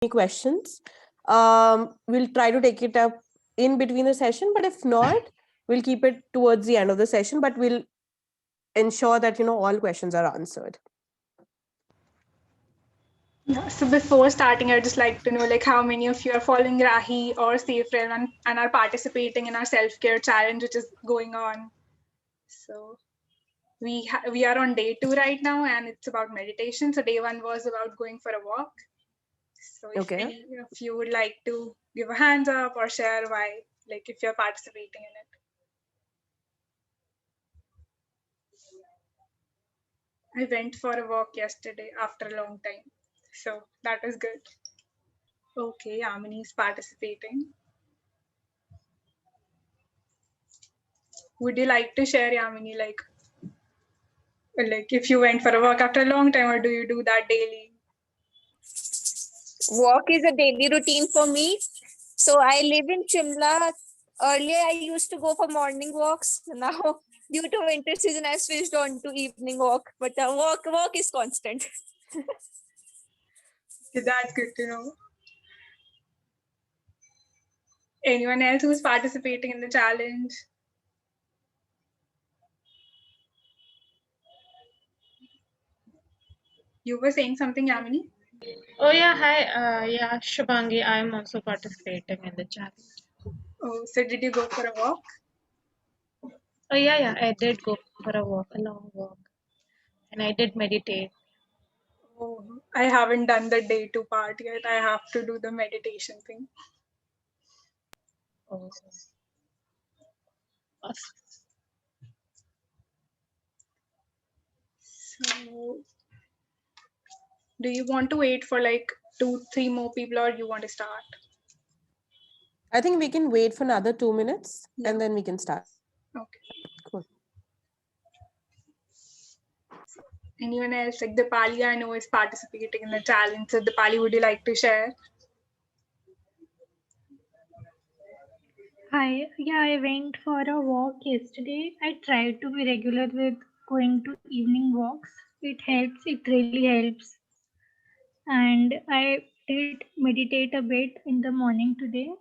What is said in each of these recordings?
any questions. We'll try to take it up in between the session, but if not, we'll keep it towards the end of the session, but we'll ensure that, all questions are answered. Yeah, so before starting, I'd just like to know like how many of you are following Rahi or Safe Realm and are participating in our self-care challenge, which is going on. So we are on day 2 right now, and it's about meditation. So day 1 was about going for a walk. So if Okay. any of you would like to give a hands up or share why, like if you're participating in it. I went for a walk yesterday after a long time. So that is good. Okay, Yamini is participating. Would you like to share, Yamini, like if you went for a walk after a long time, or do you do that daily? Walk is a daily routine for me. So I live in Shimla. Earlier, I used to go for morning walks. Now, due to winter season, I switched on to evening walk. But the walk is constant. That's good to know. Anyone else who's participating in the challenge? You were saying something, Yamini? Oh yeah, hi. Yeah, Shubhangi, I'm also participating in the challenge. Oh, so did you go for a walk? Oh yeah, I did go for a walk, a long walk, and I did meditate. Oh, I haven't done the day 2 part yet. I have to do the meditation thing. Oh, awesome. So, do you want to wait for like 2-3 more people, or you want to start? I think we can wait for another 2 minutes Yeah. and then we can start. Okay. Cool. Anyone else? Like Dipali, I know, is participating in the challenge. So, Dipali, would you like to share? Yeah, I went for a walk yesterday. I tried to be regular with going to evening walks. It really helps. And I did meditate a bit in the morning today.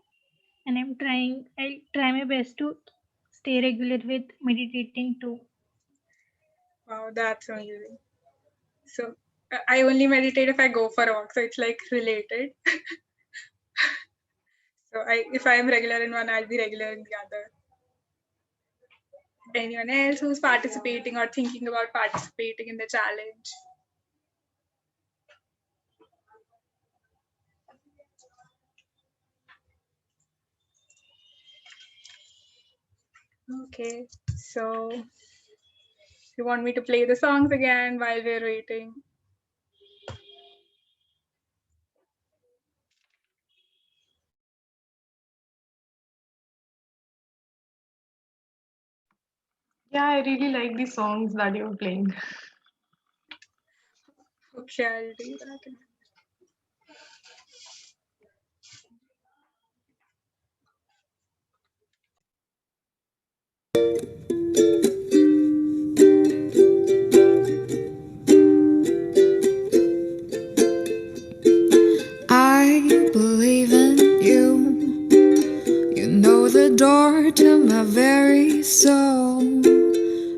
And I'll try my best to stay regular with meditating too. Wow, that's amazing. So, I only meditate if I go for a walk. So, it's like related. So, if I am regular in one, I'll be regular in the other. Anyone else who's participating or thinking about participating in the challenge? Okay, so you want me to play the songs again while we're waiting? Yeah, I really like the songs that you're playing. Okay, I'll do that. I believe in you. You know the door to my very soul.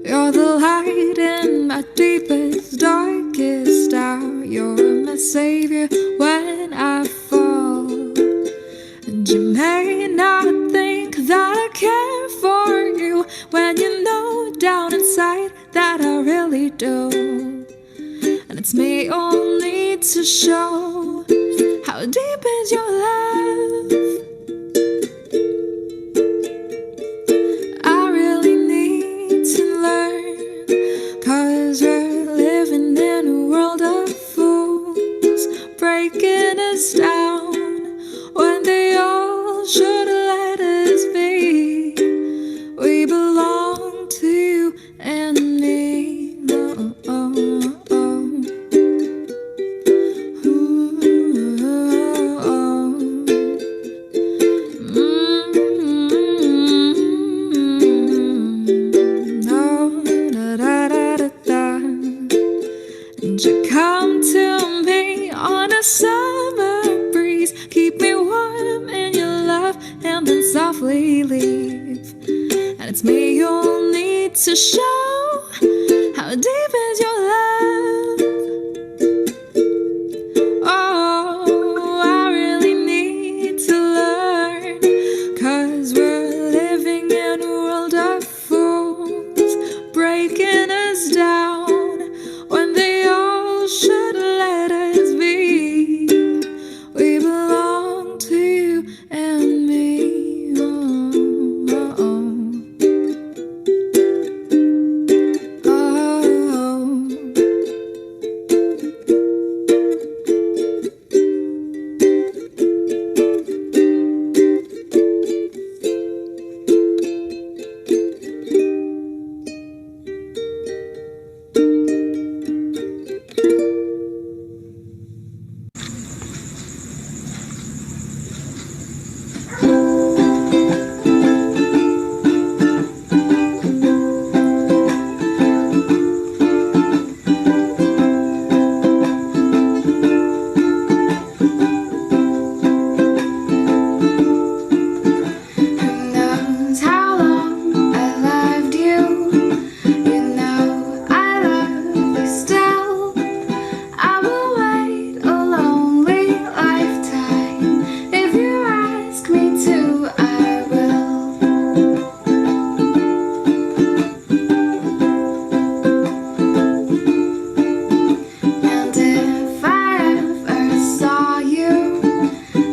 You're the light in my deepest, darkest hour. You're my savior when I fall. And you may not think that I care for you when you know down inside that I really do. And it's me you'll need to show. How deep is your love? I really need to learn, 'cause we're living in a world of fools, breaking us down when they all should let us be. We belong to you and me. And you come to me on a summer breeze. to show how deep is your love. Oh, I really need to learn, 'cause we're living in a world of fools, breaking us down when they all should let us be. We belong to you and me. Oh, oh, oh. Oh. Who knows how long I loved you? You know I love you still. I will wait a lonely lifetime. If you ask me to, I will. And if I ever saw you,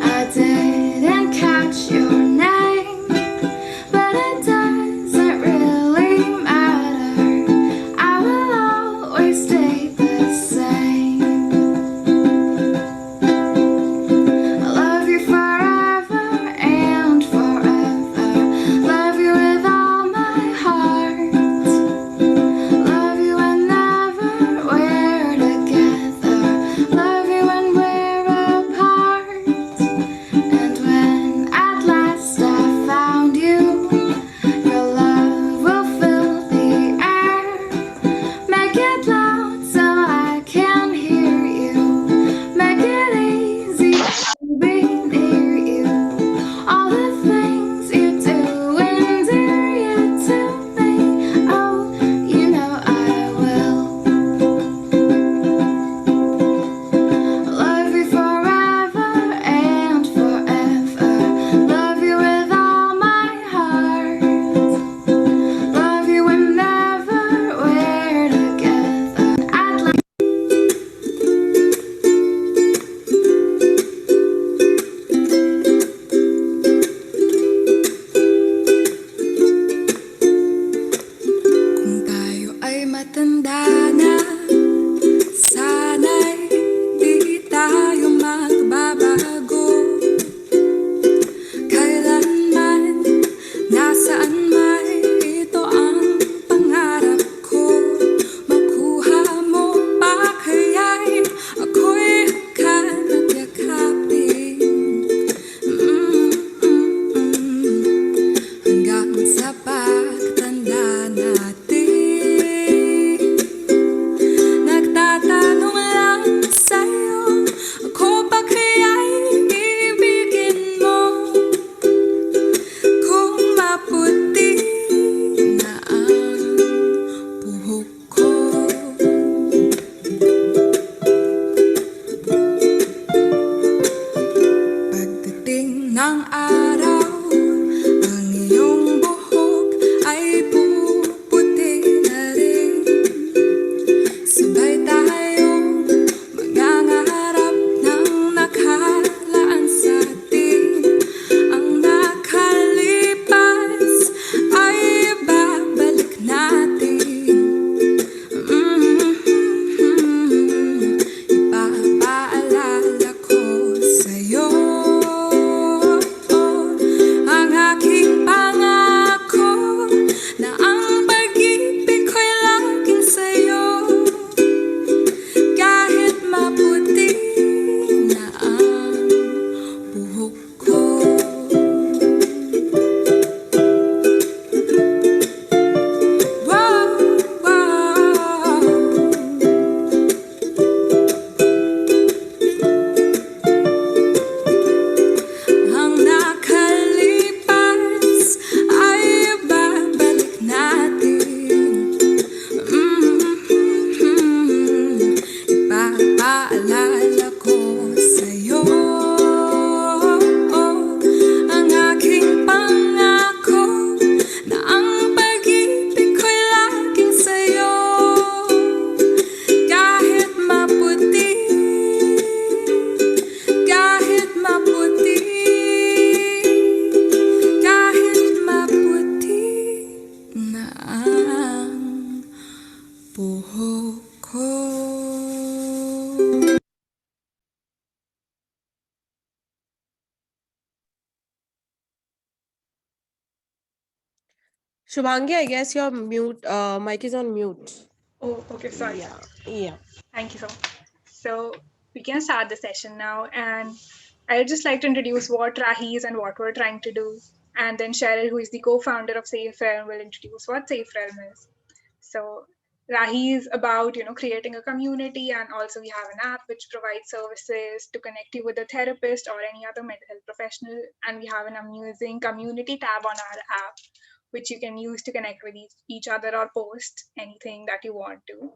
I didn't catch your name, but it doesn't really matter. I will always stay the same. I love you forever and forever. Love you with all my heart. Love you whenever we're together. Love you when we're apart. And when at last I found you, your love will fill the air. Make it loud so I can hear you. Make it easy to be near you. All the things you do endear you to me. Oh, you know I will. Love you forever and forever. Love you with all my heart. Love you whenever we're together. I'd like kung tayo ay matanda na, sana'y di tayo magbabago. Kailanman, nasaan man, ito ang pangarap ko. Makuha mo pa kaya'y ako'y hangad at yakapin. Hanggang sa pagtanda natin, nagtatanong lang sa'yo, ako pa kaya'y ibigin mo? Kung maputi na ang buhok ko. Pagdating ng araw, ang iyong buhok ay puputi na rin. Sabay tayong mangangarap ng nakalaan sa atin. Ang nakalipas ay babalik natin. Ipapaalala ko sa'yo, Shubhangi, I guess your mic is on mute. Oh, okay, sorry. Yeah. Thank you so much. So we can start the session now, and I'd just like to introduce what Rahi is and what we're trying to do, and then Cheryl, who is the co-founder of Safe Realm, will introduce what Safe Realm is. So Rahi is about creating a community, and also we have an app which provides services to connect you with a therapist or any other mental health professional, and we have an amusing community tab on our app which you can use to connect with each other or post anything that you want to.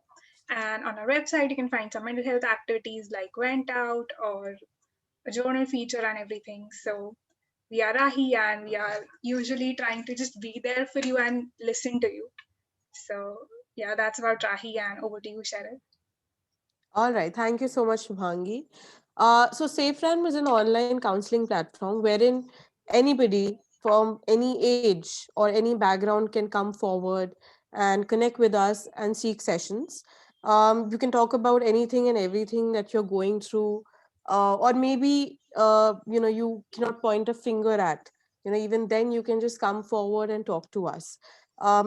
And on our website, you can find some mental health activities like Went Out or a journal feature and everything. So we are Rahi, and we are usually trying to just be there for you and listen to you. So yeah, that's about Rahi, and over to you, Cheryl. All right. Thank you so much, Shubhangi. So SafeRan was an online counseling platform wherein anybody from any age or any background can come forward and connect with us and seek sessions. You can talk about anything and everything that you're going through, or maybe you cannot point a finger at. Even then you can just come forward and talk to us.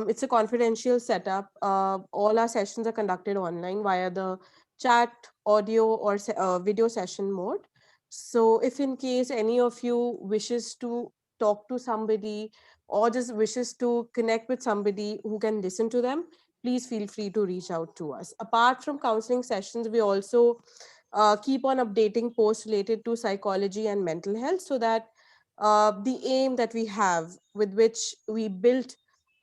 It's a confidential setup. All our sessions are conducted online via the chat, audio, or video session mode. So if in case any of you wishes to talk to somebody or just wishes to connect with somebody who can listen to them, please feel free to reach out to us. Apart from counseling sessions, we also keep on updating posts related to psychology and mental health, so that the aim that we have with which we built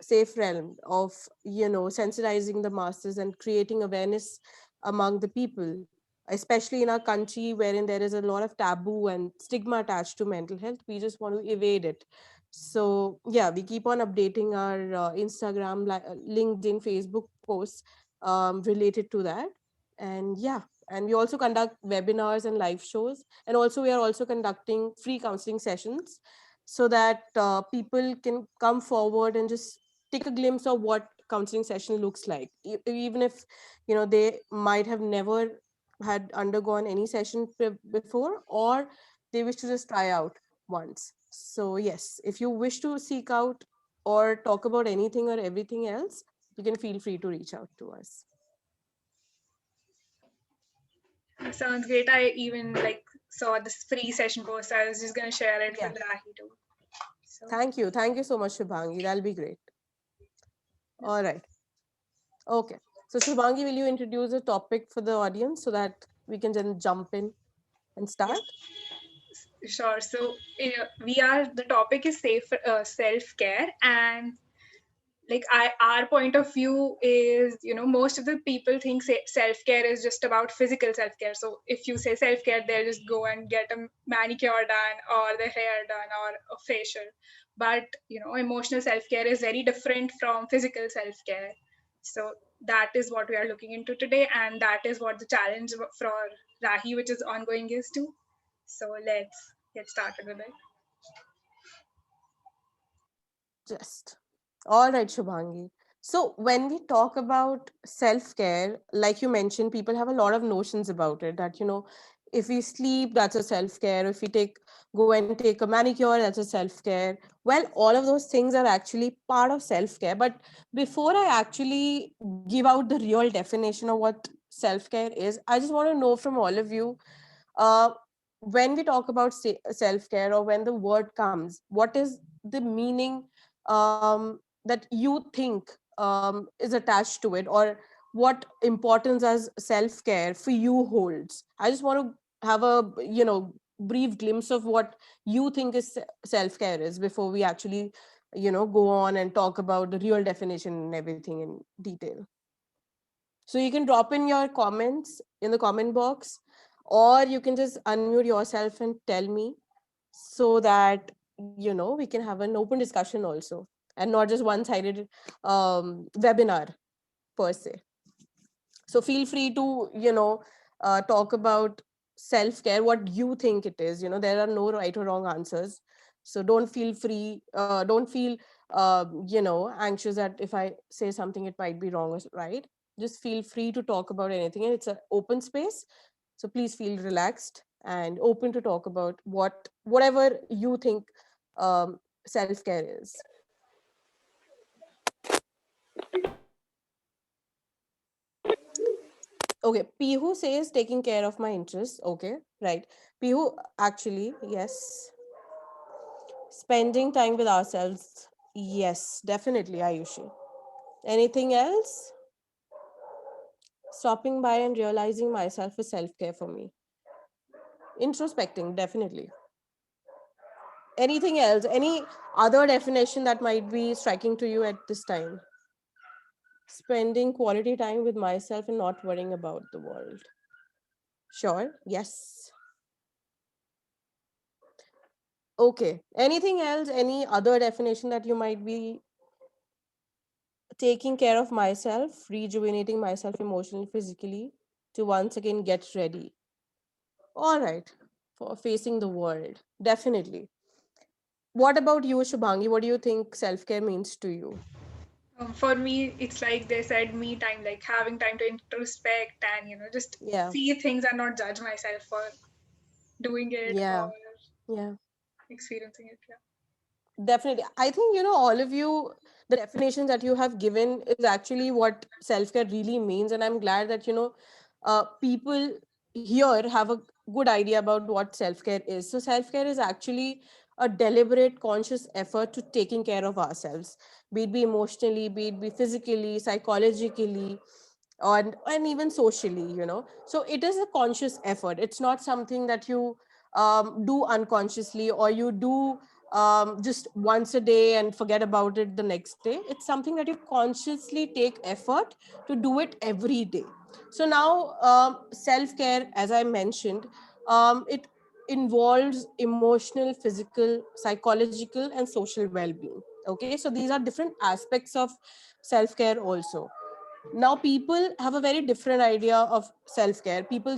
Safe Realm of sensitizing the masses and creating awareness among the people, especially in our country wherein there is a lot of taboo and stigma attached to mental health. We just want to evade it. So yeah, we keep on updating our Instagram, LinkedIn, Facebook posts related to that. And yeah, and we also conduct webinars and live shows, and also we are also conducting free counseling sessions, so that people can come forward and just take a glimpse of what counseling session looks like, even if they might have never had undergone any session before, or they wish to just try out once. So yes, if you wish to seek out or talk about anything or everything else, you can feel free to reach out to us. Sounds great. I even saw this free session post. I was just gonna share it Yeah. with Rahi too. So Thank you so much, Shubhangi. That'll be great. All right. Okay. So Shubhangi, will you introduce a topic for the audience so that we can then jump in and start? sure. So the topic is self care, and our point of view is most of the people think self care is just about physical self care. So if you say self care, they'll just go and get a manicure done or their hair done or a facial. But emotional self care is very different from physical self care. So that is what we are looking into today, and that is what the challenge for Rahi, which is ongoing, is too. So let's get started with it. Just. All right, Shubhangi. So when we talk about self-care, like you mentioned, people have a lot of notions about it, that, if we sleep, that's a self-care. If we go and take a manicure, that's a self-care. Well, all of those things are actually part of self-care. But before I actually give out the real definition of what self-care is, I just want to know from all of you, uh, when we talk about self-care, or when the word comes, what is the meaning that you think is attached to it, or what importance as self-care for you holds? I just want to have a brief glimpse of what you think is self-care is before we actually go on and talk about the real definition and everything in detail. So you can drop in your comments in the comment box, or you can just unmute yourself and tell me, so that we can have an open discussion also, and not just one-sided webinar per se. So feel free to talk about self-care, what you think it is. There are no right or wrong answers, so don't feel anxious that if I say something it might be wrong or right. Just feel free to talk about anything, and it's an open space, so please feel relaxed and open to talk about whatever you think self-care is. Okay, Pihu says taking care of my interests. Okay, right. Pihu, actually, yes. Spending time with ourselves. Yes, definitely, Ayushi. Anything else? Stopping by and realizing myself is self care for me. Introspecting, definitely. Anything else? Any other definition that might be striking to you at this time? Spending quality time with myself and not worrying about the world. Sure, yes. Okay. Anything else? Any other definition that you might be taking care of myself, rejuvenating myself emotionally, physically, to once again get ready? All right. For facing the world. Definitely. What about you, Shubhangi? What do you think self care means to you? For me, it's like they said, me time, like having time to introspect and just Yeah. see things and not judge myself for doing it or Yeah. Yeah. experiencing it. Yeah. Definitely. I think, all of you, the definitions that you have given is actually what self care really means. And I'm glad that, people here have a good idea about what self care is. So, self care is actually a deliberate, conscious effort to taking care of ourselves, be it be emotionally, be it be physically, psychologically, and even socially, So, it is a conscious effort. It's not something that you do unconsciously or you do just once a day and forget about it the next day. It's something that you consciously take effort to do it every day. So now, self care, as I mentioned, it involves emotional, physical, psychological, and social well being. Okay, so these are different aspects of self care also. Now people have a very different idea of self care. People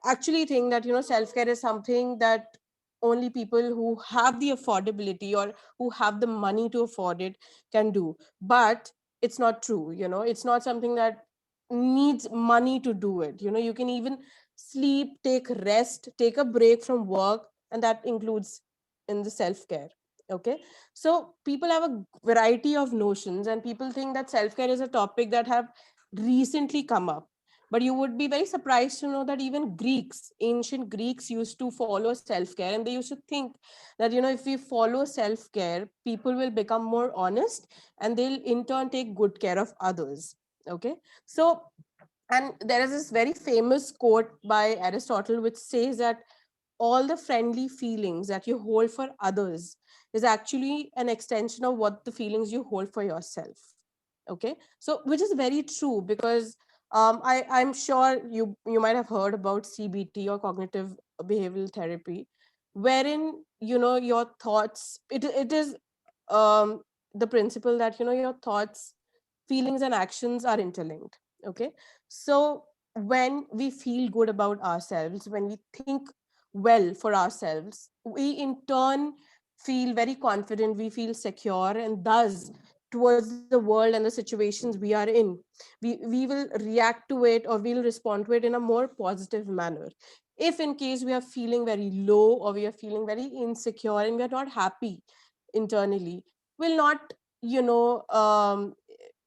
actually think that self care is something that only people who have the affordability or who have the money to afford it can do, but it's not true. It's not something that needs money to do it. You can even sleep, take rest, take a break from work, and that includes in the self care. Okay, so people have a variety of notions, and people think that self care is a topic that have recently come up. But you would be very surprised to know that even Greeks, ancient Greeks, used to follow self care, and they used to think that if we follow self care, people will become more honest, and they'll in turn take good care of others. Okay, so and there is this very famous quote by Aristotle which says that all the friendly feelings that you hold for others is actually an extension of what the feelings you hold for yourself. Okay, so which is very true, because I'm sure you might have heard about CBT, or cognitive behavioral therapy, wherein your thoughts, it is um the principle that your thoughts, feelings, and actions are interlinked. Okay, so when we feel good about ourselves, when we think well for ourselves, we in turn feel very confident, we feel secure, and thus towards the world and the situations we are in, we will react to it, or we'll respond to it in a more positive manner. If in case we are feeling very low, or we are feeling very insecure, and we are not happy internally, will not you know um,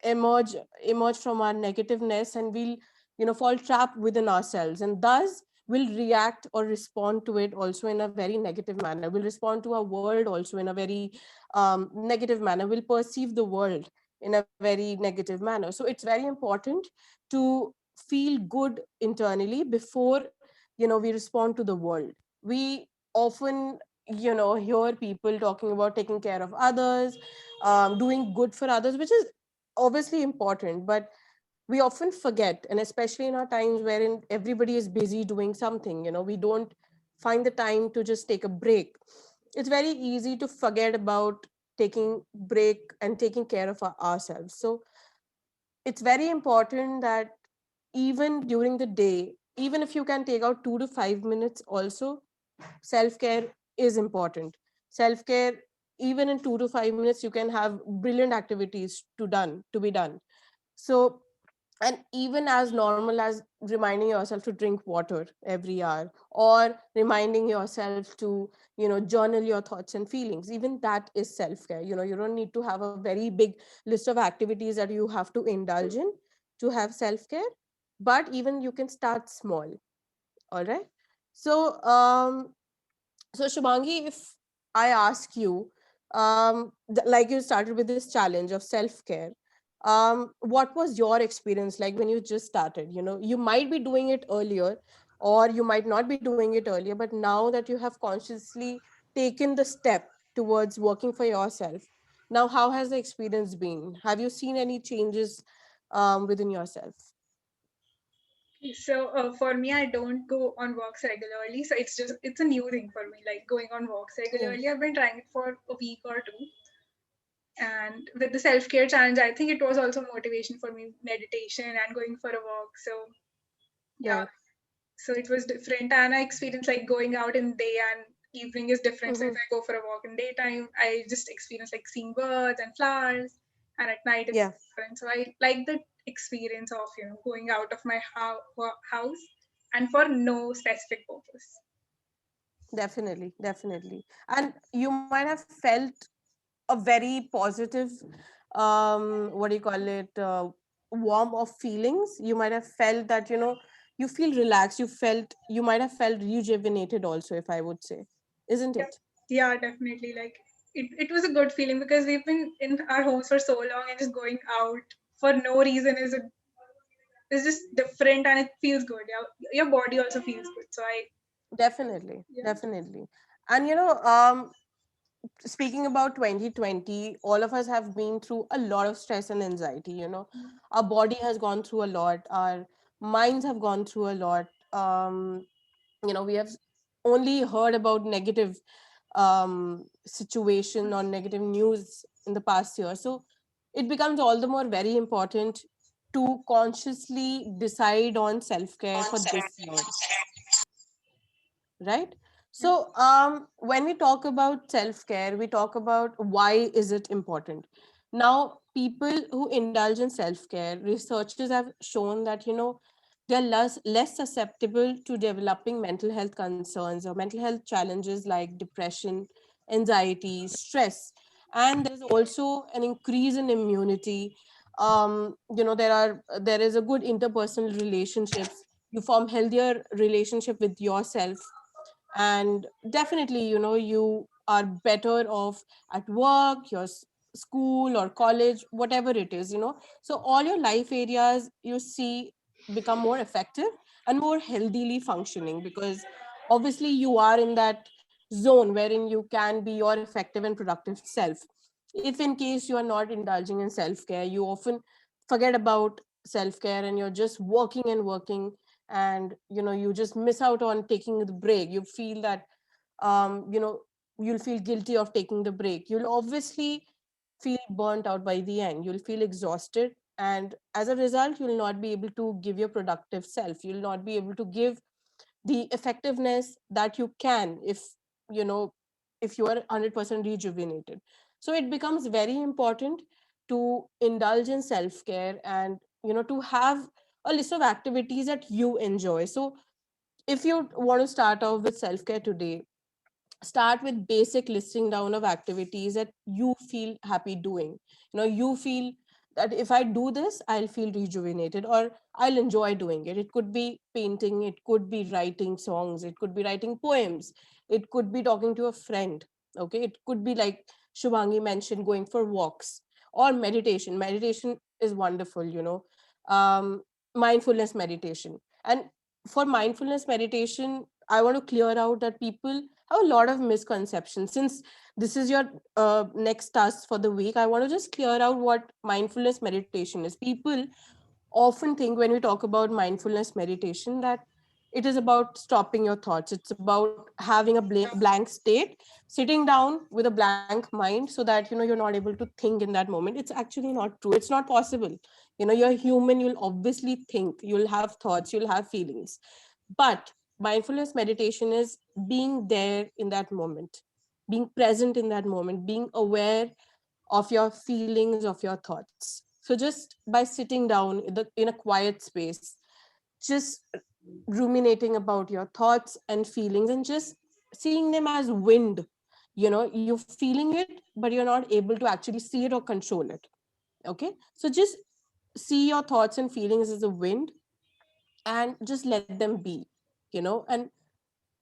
emerge emerge from our negativeness, and we'll fall trapped within ourselves, and thus will react or respond to it also in a very negative manner. Will respond to our world also in a very negative manner. Will perceive the world in a very negative manner. So it's very important to feel good internally before we respond to the world. We often hear people talking about taking care of others, doing good for others, which is obviously important, but we often forget, and especially in our times wherein everybody is busy doing something, we don't find the time to just take a break. It's very easy to forget about taking break and taking care of ourselves. So it's very important that even during the day, even if you can take out 2 to 5 minutes also, self care is important. Self care, even in 2 to 5 minutes, you can have brilliant activities to be done. So and even as normal as reminding yourself to drink water every hour, or reminding yourself to, journal your thoughts and feelings, even that is self care. You don't need to have a very big list of activities that you have to indulge in to have self care, but even you can start small. All right. So um so Shubhangi, if I ask you, like you started with this challenge of self care, what was your experience like when you just started? You might be doing it earlier, or you might not be doing it earlier, but now that you have consciously taken the step towards working for yourself, now how has the experience been? Have you seen any changes within yourself? So for me, I don't go on walks regularly. So it's a new thing for me, like going on walks Yeah, regularly. I've been trying it for a week or two. And with the self-care challenge, I think it was also motivation for me, meditation and going for a walk. So yeah, right. so it was different. And I experienced like going out in day and evening is different. So if Hmm. I go for a walk in daytime, I just experience like seeing birds and flowers. And at night it's Yeah. different. So I like the experience of, going out of my house and for no specific purpose. Definitely, definitely. And you might have felt a very positive, what do you call it, warm of feelings. You might have felt that, you feel relaxed. You might have felt rejuvenated also, if I would say, isn't Yeah, it? yeah, definitely. Like it was a good feeling because we've been in our homes for so long and just going out for no reason is just different and it feels good. Yeah, your body also feels good. So I Definitely, yeah. definitely. And speaking about 2020, all of us have been through a lot of stress and anxiety. Our body has gone through a lot, our minds have gone through a lot. We have only heard about negative situation or negative news in the past year, so it becomes all the more very important to consciously decide on self-care for this year, right? So when we talk about self care, we talk about why is it important. Now, people who indulge in self care, researchers have shown that they're less susceptible to developing mental health concerns or mental health challenges like depression, anxiety, stress, and there's also an increase in immunity. There is a good interpersonal relationships. You form healthier relationship with yourself, and definitely you are better off at work, your school or college, whatever it is. So all your life areas, you see, become more effective and more healthily functioning, because obviously you are in that zone wherein you can be your effective and productive self. If in case you are not indulging in self care, you often forget about self care and you're just working and working, and you just miss out on taking the break. You feel that um you know you'll feel guilty of taking the break. You'll obviously feel burnt out by the end. You'll feel exhausted, and as a result you'll not be able to give your productive self. You'll not be able to give the effectiveness that you can you know if you are 100% rejuvenated. So it becomes very important to indulge in self care, and to have a list of activities that you enjoy. So if you want to start off with self care today, start with basic listing down of activities that you feel happy doing. You feel that if I do this, I'll feel rejuvenated, or I'll enjoy doing it. It could be painting, it could be writing songs, it could be writing poems, it could be talking to a friend. Okay, it could be like Shubhangi mentioned, going for walks, or meditation is wonderful. Mindfulness meditation. And for mindfulness meditation, I want to clear out that people have a lot of misconceptions. Since this is your next task for the week, I want to just clear out what mindfulness meditation is. People often think when we talk about mindfulness meditation that it is about stopping your thoughts. It's about having a blank state, sitting down with a blank mind, so that you're not able to think in that moment. It's actually not true. It's not possible. You're human. You'll obviously think. You'll have thoughts. You'll have feelings. But mindfulness meditation is being there in that moment, being present in that moment, being aware of your feelings, of your thoughts. So just by sitting down in a quiet space, just ruminating about your thoughts and feelings and just seeing them as wind, you're feeling it, but you're not able to actually see it or control it. Okay, so just see your thoughts and feelings as a wind and just let them be, and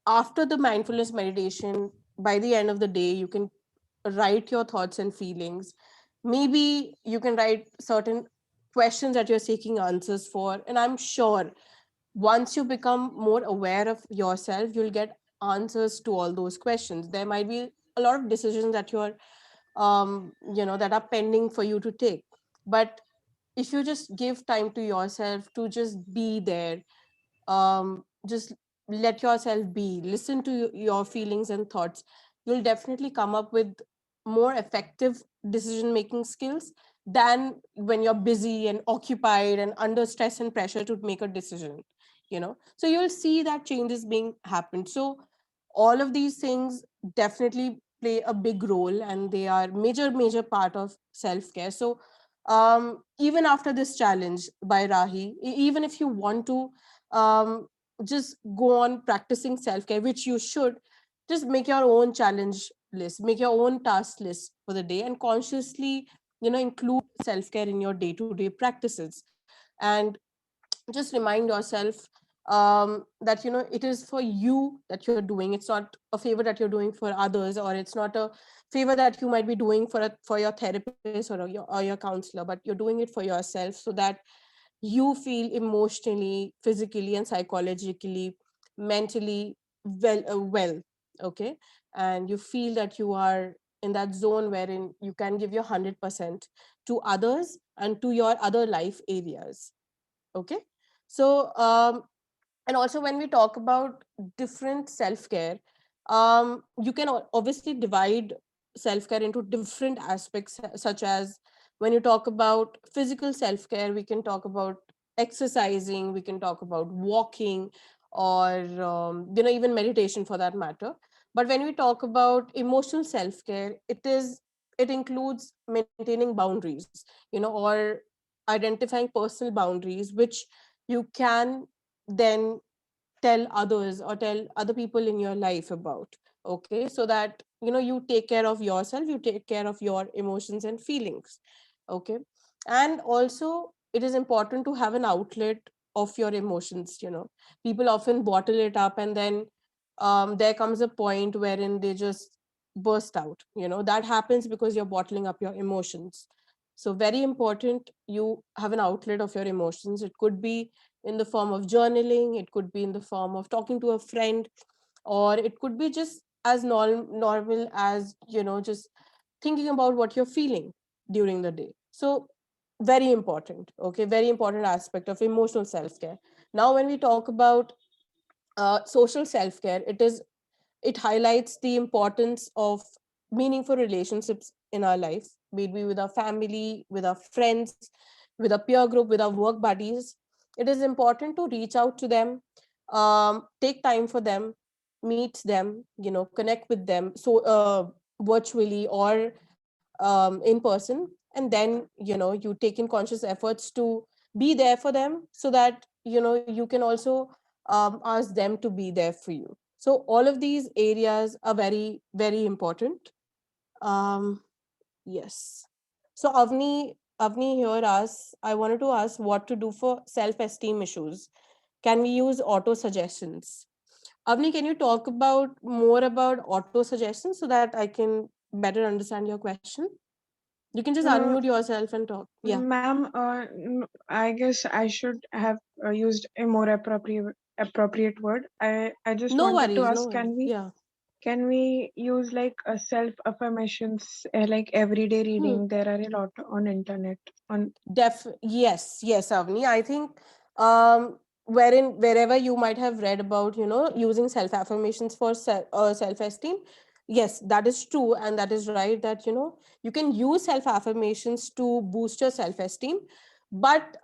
after the mindfulness meditation, by the end of the day, you can write your thoughts and feelings. Maybe you can write certain questions that you're seeking answers for, and I'm sure once you become more aware of yourself, you'll get answers to all those questions. There might be a lot of decisions that you're that are pending for you to take, but if you just give time to yourself to just be there, just let yourself be, listen to your feelings and thoughts, you'll definitely come up with more effective decision making skills than when you're busy and occupied and under stress and pressure to make a decision. So you'll see that changes being happened. So all of these things definitely play a big role, and they are major part of self care. So even after this challenge by Rahi, even if you want to um, just go on practicing self-care, which you should, just make your own challenge list, make your own task list for the day, and consciously include self-care in your day-to-day practices. And just remind yourself that it is for you that you're doing. It's not a favor that you're doing for others, or it's not a favor that you might be doing for your therapist or your counselor, but you're doing it for yourself, so that you feel emotionally, physically, and psychologically, mentally well. Okay, and you feel that you are in that zone wherein you can give your 100% to others and to your other life areas. Okay, so and also when we talk about different self-care, you can obviously divide self-care into different aspects, such as when you talk about physical self-care, we can talk about exercising, we can talk about walking, or even meditation for that matter. But when we talk about emotional self-care, it includes maintaining boundaries, or identifying personal boundaries, which you can then tell others or tell other people in your life about. Okay, so that you take care of yourself, you take care of your emotions and feelings. Okay, and also it is important to have an outlet of your emotions. People often bottle it up, and then there comes a point wherein they just burst out. That happens because you're bottling up your emotions. So very important you have an outlet of your emotions. It could be in the form of journaling, it could be in the form of talking to a friend, or it could be just as normal as just thinking about what you're feeling during the day. So very important. Okay, very important aspect of emotional self-care. Now when we talk about social self-care, it highlights the importance of meaningful relationships in our life, be it be with our family, with our friends, with a peer group, with our work buddies. It is important to reach out to them, take time for them, meet them, connect with them, so virtually or in person, and then you take in conscious efforts to be there for them, so that you can also ask them to be there for you. So all of these areas are very important. um yes. So Avni here asks, I wanted to ask what to do for self-esteem issues. Can we use auto suggestions? Avni, can you talk about more about auto suggestions so that I can better understand your question? You can just Uh, unmute yourself and talk. Yeah. Ma'am, I guess I should have used a more appropriate word. I just No wanted to worries, no ask, worries. Yeah. can we use like a self affirmations, like everyday Hmm. reading? There are a lot on internet on. Yes, Avni. I think wherever you might have read about, using self affirmations for self esteem. Yes, that is true, and that is right. That you can use self affirmations to boost your self esteem, but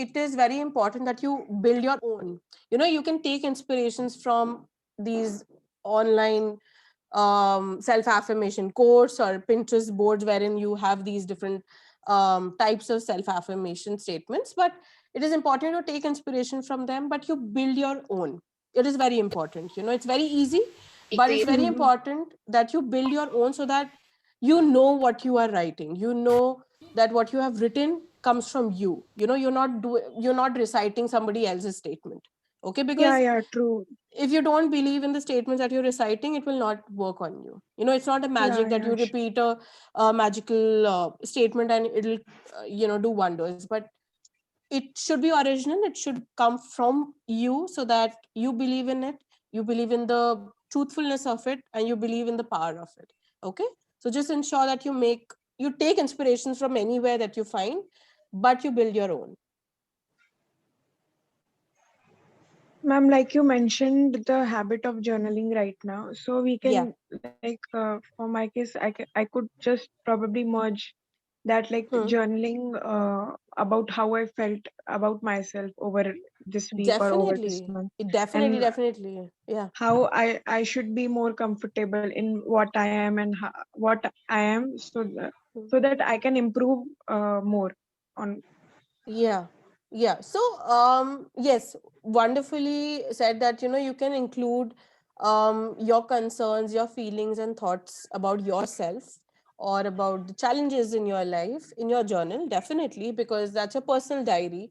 it is very important that you build your own. You can take inspirations from these online self affirmation course or Pinterest boards, wherein you have these different types of self-affirmation statements, but it is important to take inspiration from them, but you build your own. It is very important. It's very easy, but it's very important that you build your own, so that you know what you are writing. You know that what you have written comes from you. You're not reciting somebody else's statement. Okay, Yeah, because yeah, true. if you don't believe in the statements that you're reciting, it will not work on you. It's not a Yeah, magic that yeah, you repeat a magical statement and it'll do wonders. But it should be original. It should come from you, so that you believe in it, you believe in the truthfulness of it, and you believe in the power of it. Okay, so just ensure that you take inspirations from anywhere that you find, but you build your own. Ma'am, like you mentioned the habit of journaling right now. So we Yeah. can, like, for my case, I could just probably merge that, like, Hmm. journaling about how I felt about myself over this week or over this Definitely. month, Definitely, and definitely. Yeah. how I should be more comfortable in what I am and what I am, Hmm. so that I can improve more on. Yeah. Yeah. So, yes, wonderfully said that, you can include your concerns, your feelings and thoughts about yourself or about the challenges in your life in your journal, definitely, because that's a personal diary,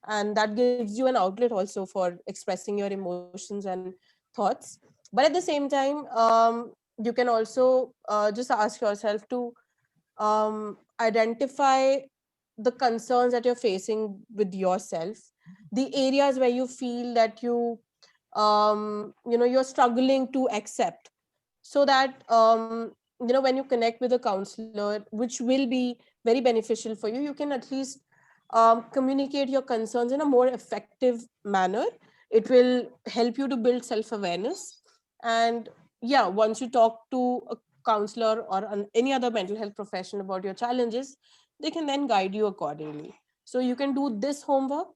and that gives you an outlet also for expressing your emotions and thoughts. But at the same time, you can also just ask yourself to identify the concerns that you're facing with yourself, the areas where you feel that you're struggling to accept, so that when you connect with a counselor, which will be very beneficial for you, you can at least communicate your concerns in a more effective manner. It will help you to build self awareness. And yeah, once you talk to a counselor or any other mental health professional about your challenges, they can then guide you accordingly. So you can do this homework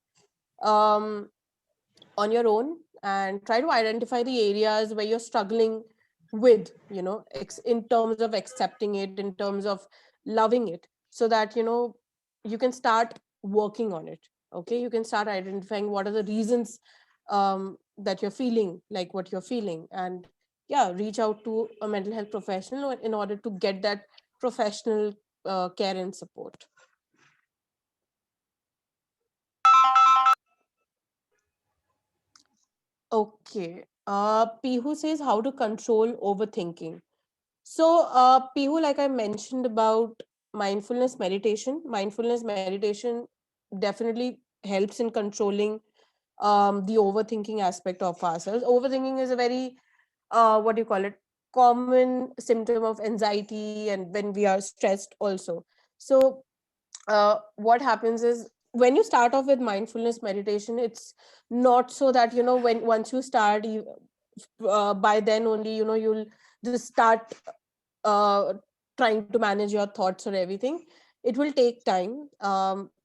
um, on your own and try to identify the areas where you're struggling with, in terms of accepting it, in terms of loving it, so that you can start working on it. Okay, you can start identifying what are the reasons that you're feeling like what you're feeling, and yeah, reach out to a mental health professional in order to get that professional care and support. Okay. Pihu says how to control overthinking. So, Pihu, like I mentioned about mindfulness meditation definitely helps in controlling the overthinking aspect of ourselves. Overthinking is a very, what do you call it, common symptom of anxiety and when we are stressed also. So, what happens is when you start off with mindfulness meditation, it's not so that when once you start by then only you'll just start uh, trying to manage your thoughts or everything. It will take time.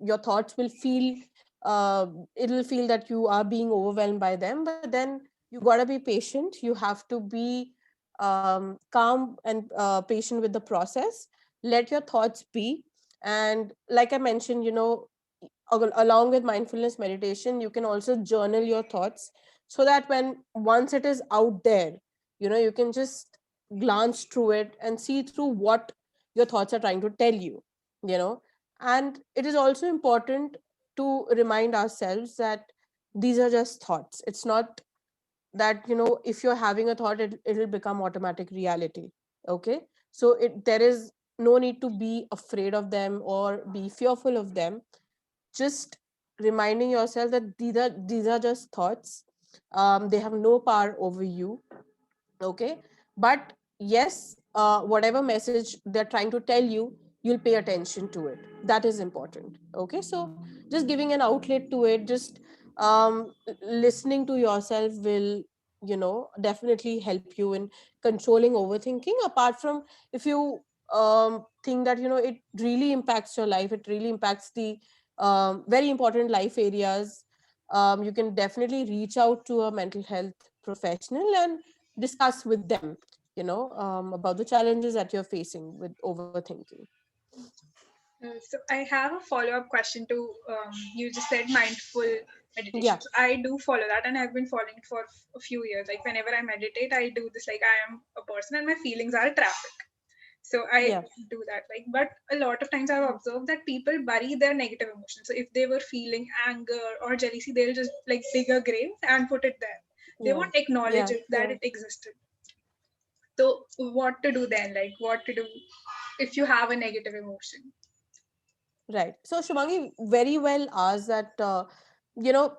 Your thoughts will feel it'll feel that you are being overwhelmed by them, but then you got to be patient. You have to be calm and patient with the process. Let your thoughts be. And like I mentioned, along with mindfulness meditation, you can also journal your thoughts, so that when once it is out there, you can just glance through it and see through what your thoughts are trying to tell you. And it is also important to remind ourselves that these are just thoughts. It's not that if you're having a thought, it'll become automatic reality. Okay, so there is no need to be afraid of them or be fearful of them. Just reminding yourself that these are just thoughts. They have no power over you. Okay, but yes, whatever message they're trying to tell you, you'll pay attention to it. That is important. Okay, so just giving an outlet to it, just listening to yourself will definitely help you in controlling overthinking. Apart from, if you think that it really impacts your life, it really impacts the very important life areas, you can definitely reach out to a mental health professional and discuss with them about the challenges that you're facing with overthinking. So I have a follow-up question to you just said mindful meditation. Yeah. So I do follow that, and I've been following it for a few years. Like whenever I meditate, I do this like I am a person and my feelings are traffic. So I Yeah. do that. Like, but a lot of times I've observed that people bury their negative emotions. So if they were feeling anger or jealousy, they'll just like dig a grave and put it there. They Yeah. won't acknowledge Yeah. it that it existed. So what to do then? Like what to do if you have a negative emotion? Right. So Shumangi very well asked that, you know,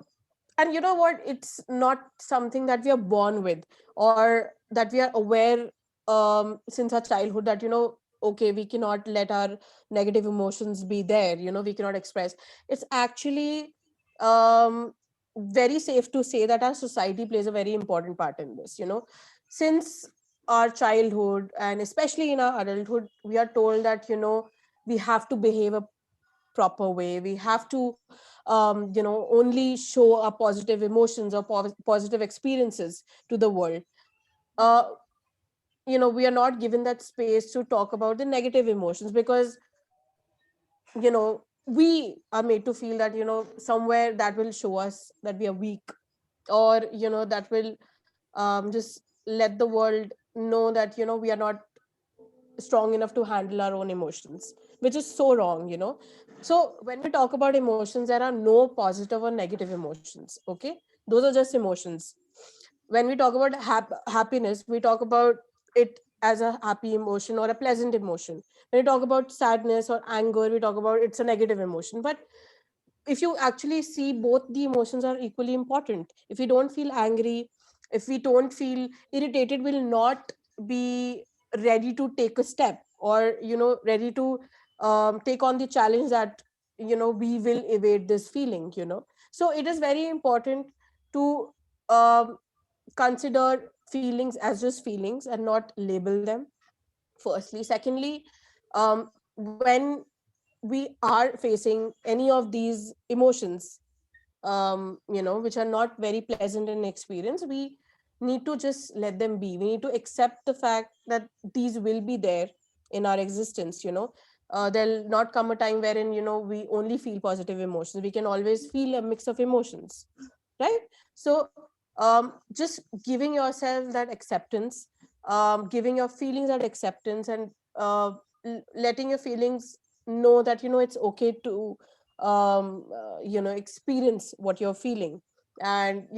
and you know what? It's not something that we are born with or that we are aware since our childhood that, okay, we cannot let our negative emotions be there, we cannot express. It's actually very safe to say that our society plays a very important part in this, since our childhood and especially in our adulthood, we are told that, we have to behave a proper way. We have to only show our positive emotions or positive experiences to the world. uh we are not given that space to talk about the negative emotions because we are made to feel that somewhere that will show us that we are weak, or that will just let the world know that we are not strong enough to handle our own emotions, which is so wrong. So when we talk about emotions, there are no positive or negative emotions. Okay, those are just emotions. When we talk about happiness, we talk about it as a happy emotion or a pleasant emotion. When we talk about sadness or anger, we talk about it's a negative emotion. But if you actually see, both the emotions are equally important. If we don't feel angry, if we don't feel irritated, we'll not be ready to take a step, or ready to take on the challenge that we will evade this feeling. So it is very important to um, consider feelings as just feelings and not label them, firstly. Secondly, when we are facing any of these emotions, which are not very pleasant in experience, we need to just let them be. We need to accept the fact that these will be there in our existence. There'll not come a time wherein we only feel positive emotions. We can always feel a mix of emotions, right? So just giving yourself that acceptance, giving your feelings that acceptance, and letting your feelings know that it's okay to experience what you're feeling, and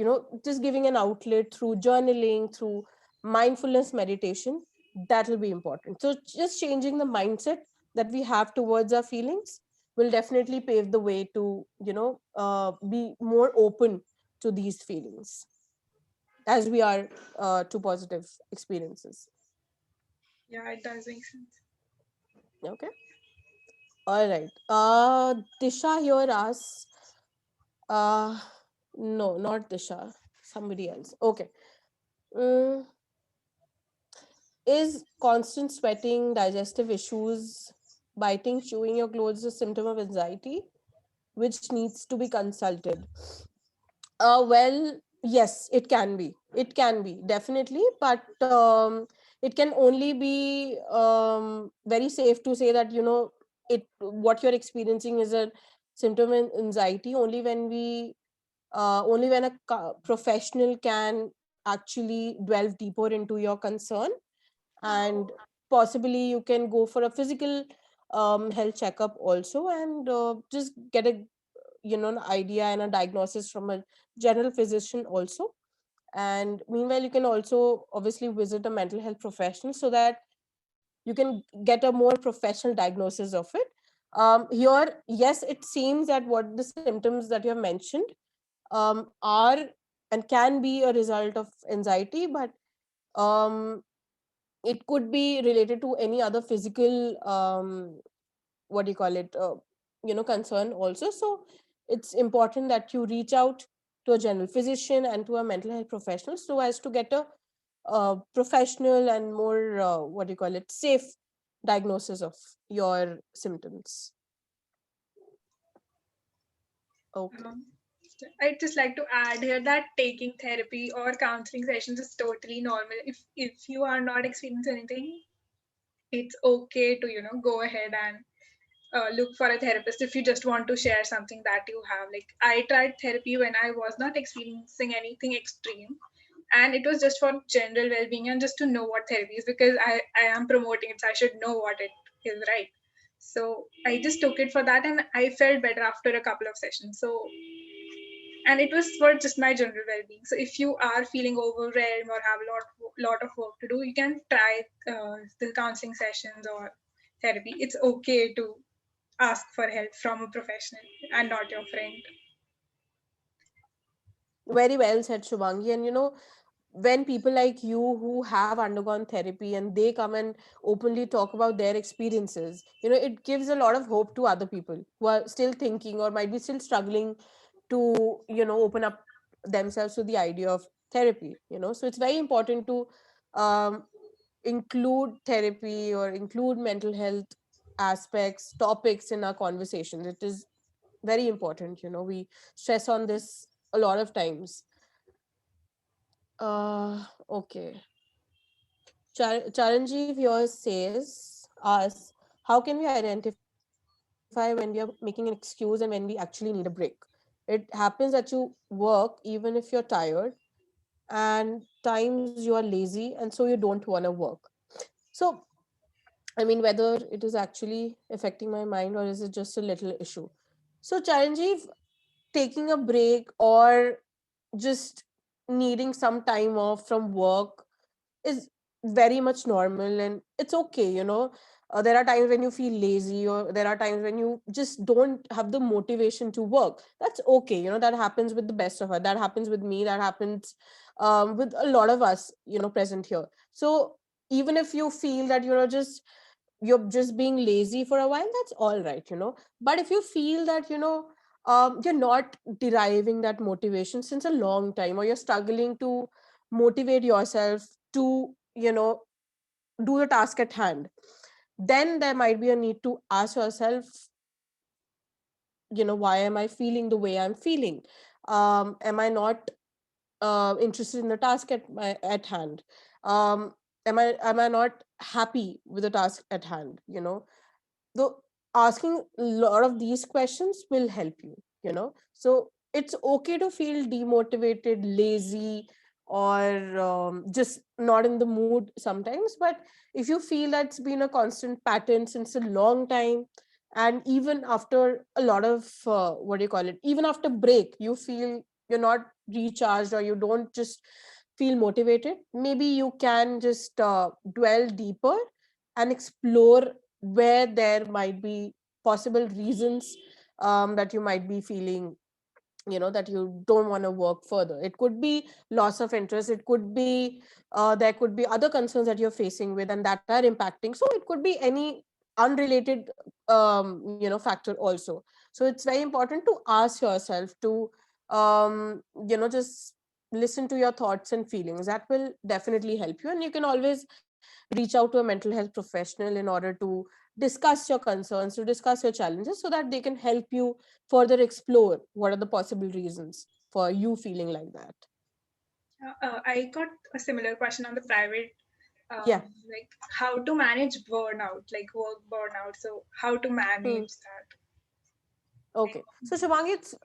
just giving an outlet through journaling, through mindfulness meditation, that will be important. So just changing the mindset that we have towards our feelings will definitely pave the way to be more open to these feelings as we are to positive experiences. Yeah, it does make sense. Okay. All right. Disha here asks, uh, no, not Disha, somebody else. Okay. Mm, is constant sweating, digestive issues, biting, chewing your clothes a symptom of anxiety, which needs to be consulted? Well, yes, it can be. It can be, definitely, but it can only be very safe to say that it what you're experiencing is a symptom of anxiety only when only when a professional can actually delve deeper into your concern, and possibly you can go for a physical health checkup also, and just get a an idea and a diagnosis from a general physician also. And meanwhile, you can also obviously visit a mental health professional so that you can get a more professional diagnosis of it. Here, yes, it seems that what the symptoms that you have mentioned are and can be a result of anxiety, but um, it could be related to any other physical what do you call it concern also. So it's important that you reach out to a general physician and to a mental health professional so as to get a professional and more what do you call it safe diagnosis of your symptoms. Okay. Um, I'd just like to add here that taking therapy or counseling sessions is totally normal. If you are not experiencing anything, it's okay to go ahead and look for a therapist if you just want to share something that you have. Like I tried therapy when I was not experiencing anything extreme, and it was just for general well-being and just to know what therapy is, because I am promoting it, so I should know what it is, right? So I just took it for that, and I felt better after a couple of sessions. So, and it was for just my general well-being. So if you are feeling overwhelmed or have a lot of work to do, you can try the counseling sessions or therapy. It's okay to ask for help from a professional and not your friend. Very well said, Shubhangi. And when people like you who have undergone therapy and they come and openly talk about their experiences, it gives a lot of hope to other people who are still thinking or might be still struggling to, open up themselves to the idea of therapy. So it's very important to um, include therapy or include mental health aspects, topics in our conversations. It is very important. We stress on this a lot of times. Okay. Charanjeev yours says, us, how can we identify when we are making an excuse and when we actually need a break? It happens that you work even if you're tired, and times you are lazy, and so you don't want to work. So, I mean, whether it is actually affecting my mind or is it just a little issue? So, Charanjeev, taking a break or just needing some time off from work is very much normal, and it's okay. There are times when you feel lazy, or there are times when you just don't have the motivation to work. That's okay. That happens with the best of us. That happens with me. That happens with a lot of us, present here. So even if you feel that you're just being lazy for a while, that's all right. But if you feel that you're not deriving that motivation since a long time, or you're struggling to motivate yourself to do the task at hand, then there might be a need to ask yourself, why am I feeling the way I'm feeling? Am I not interested in the task at hand? Am I not happy with the task at hand? The Asking a lot of these questions will help you. So it's okay to feel demotivated, lazy, or just not in the mood sometimes. But if you feel that's been a constant pattern since a long time, and even after a lot of what do you call it, even after break, you feel you're not recharged or you don't just feel motivated, maybe you can just dwell deeper and explore where there might be possible reasons that you might be feeling, that you don't want to work further. It could be loss of interest, it could be there could be other concerns that you're facing with and that are impacting. So it could be any unrelated factor also. So it's very important to ask yourself to just listen to your thoughts and feelings. That will definitely help you, and you can always reach out to a mental health professional in order to discuss your concerns, to discuss your challenges, so that they can help you further explore what are the possible reasons for you feeling like that. I got a similar question on the private, Yeah. like how to manage burnout, like work burnout. So how to Hmm. manage that? Okay. So Shubhangi, it's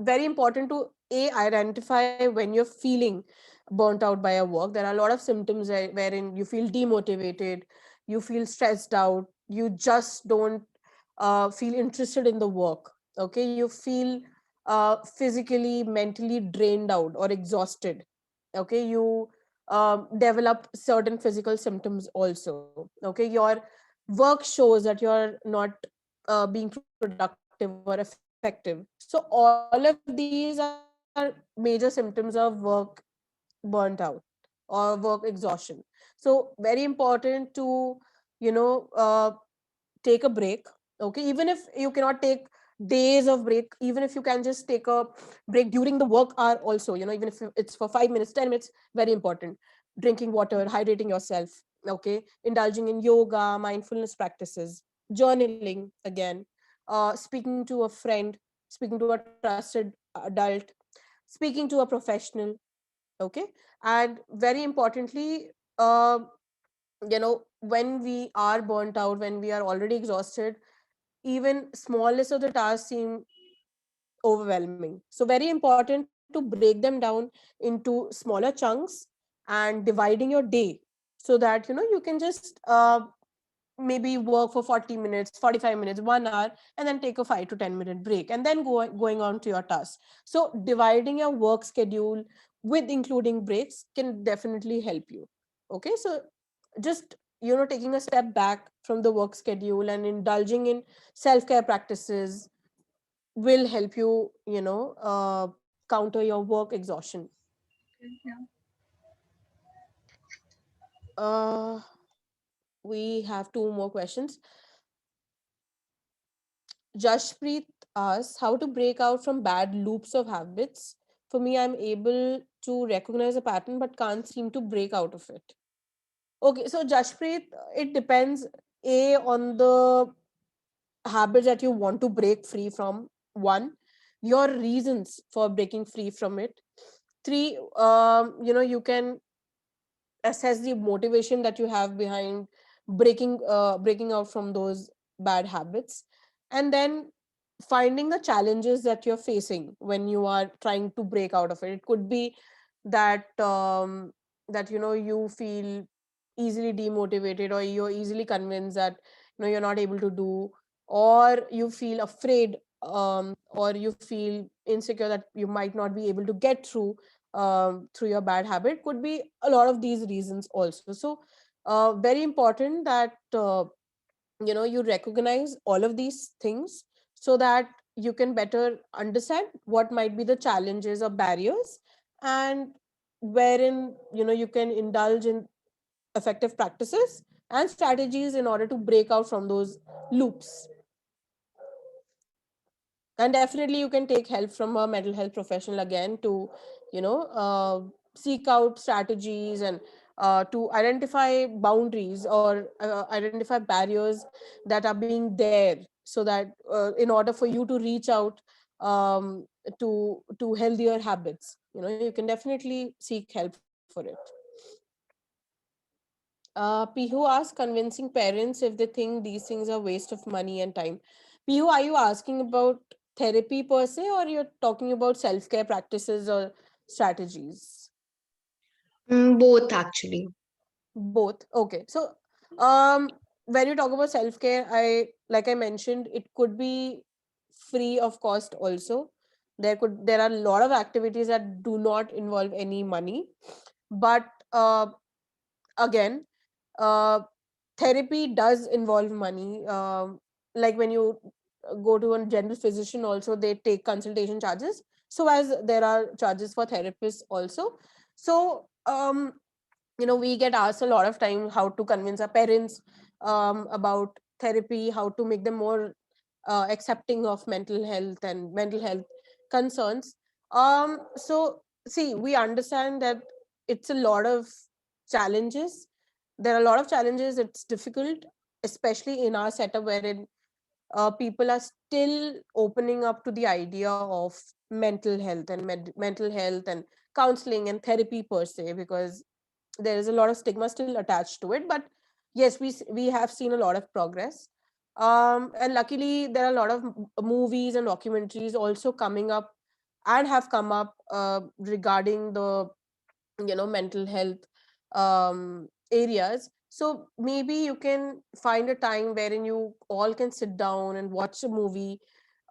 very important to identify when you're feeling burnt out by your work. There are a lot of symptoms wherein you feel demotivated, you feel stressed out, you just don't feel interested in the work. Okay, you feel physically, mentally drained out or exhausted. Okay, you develop certain physical symptoms also. Okay, your work shows that you're not being productive or effective. So all of these are major symptoms of work burnt out or work exhaustion. So very important to take a break. Okay, even if you cannot take days of break, even if you can just take a break during the work hour also, even if it's for 5 minutes, 10 minutes, very important. Drinking water, hydrating yourself. Okay, indulging in yoga, mindfulness practices, journaling again, speaking to a friend, speaking to a trusted adult, speaking to a professional. Okay, and very importantly, when we are burnt out, when we are already exhausted, even smallest of the tasks seem overwhelming. So very important to break them down into smaller chunks and dividing your day, so that you can just maybe work for 40 minutes, 45 minutes, 1 hour, and then take a 5 to 10 minute break, and then going on to your task. So dividing your work schedule with including breaks can definitely help you. Okay, so just taking a step back from the work schedule and indulging in self-care practices will help you, counter your work exhaustion. Yeah. uh we have two more questions. Jashpreet asks how to break out from bad loops of habits. For me, I'm able to recognize a pattern but can't seem to break out of it. Okay, so Jashpreet, it depends on the habits that you want to break free from. One, your reasons for breaking free from it. Three, you can assess the motivation that you have behind breaking out from those bad habits, and then finding the challenges that you're facing when you are trying to break out of it. It could be that you feel easily demotivated, or you're easily convinced that you're not able to do, or you feel afraid, or you feel insecure that you might not be able to get through your bad habit. Could be a lot of these reasons also. So very important that you recognize all of these things, so that you can better understand what might be the challenges or barriers, and wherein you can indulge in effective practices and strategies in order to break out from those loops. And definitely you can take help from a mental health professional again to seek out strategies, and to identify boundaries, or identify barriers that are being there, so that in order for you to reach out to healthier habits, you can definitely seek help for it. Pihu asks, convincing parents if they think these things are waste of money and time. Pihu, are you asking about therapy per se, or you're talking about self-care practices or strategies? Both actually. Both. Okay. So, when you talk about self-care, like I mentioned, it could be free of cost also. There are a lot of activities that do not involve any money, but again, uh, therapy does involve money. Like when you go to a general physician also, they take consultation charges, so as there are charges for therapists also. So we get asked a lot of time how to convince our parents about therapy, how to make them more accepting of mental health and mental health concerns. So see, we understand that it's a lot of challenges. There are a lot of challenges. It's difficult, especially in our setup, wherein people are still opening up to the idea of mental health and mental health and counseling and therapy per se, because there is a lot of stigma still attached to it. But yes, we have seen a lot of progress, and luckily there are a lot of movies and documentaries also coming up, and have come up regarding the mental health areas. So maybe you can find a time wherein you all can sit down and watch a movie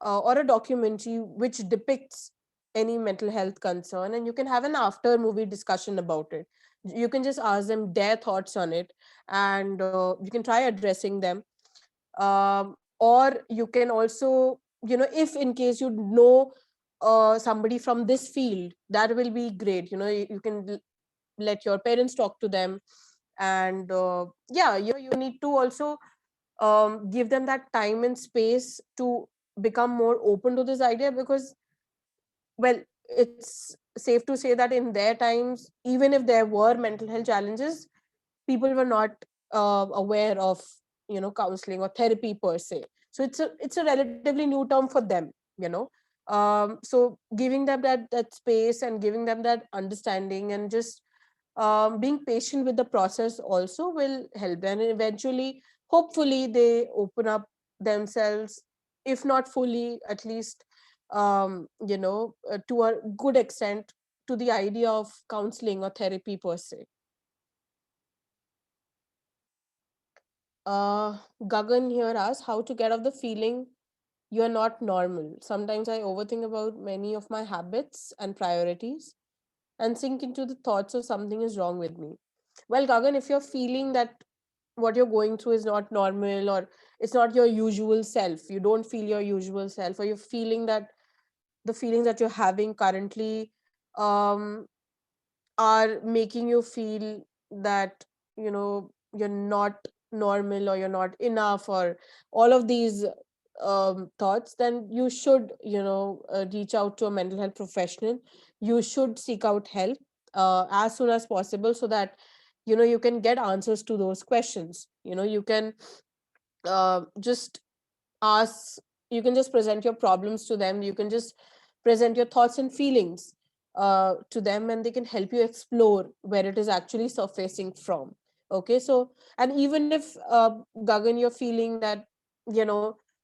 or a documentary which depicts any mental health concern, and you can have an after movie discussion about it. You can just ask them their thoughts on it, and you can try addressing them. Or you can also, if in case you know somebody from this field, that will be great. You can let your parents talk to them, and yeah, you need to also give them that time and space to become more open to this idea, because well, it's safe to say that in their times, even if there were mental health challenges, people were not aware of counseling or therapy per se. So it's a relatively new term for them, so giving them that space and giving them that understanding, and just being patient with the process also will help, and eventually hopefully they open up themselves, if not fully, at least to a good extent, to the idea of counseling or therapy per se. Gagan here asks how to get off the feeling you're not normal. Sometimes I overthink about many of my habits and priorities and sink into the thoughts of something is wrong with me. Well, Gagan, if you're feeling that what you're going through is not normal, or it's not your usual self, you don't feel your usual self, or you're feeling that the feelings that you're having currently um, are making you feel that you're not normal, or you're not enough, or all of these thoughts, then you should reach out to a mental health professional. You should seek out help as soon as possible, so that you can get answers to those questions. You can just ask, you can just present your problems to them, you can just present your thoughts and feelings to them, and they can help you explore where it is actually surfacing from. Okay, so, and even if Gagan, you're feeling that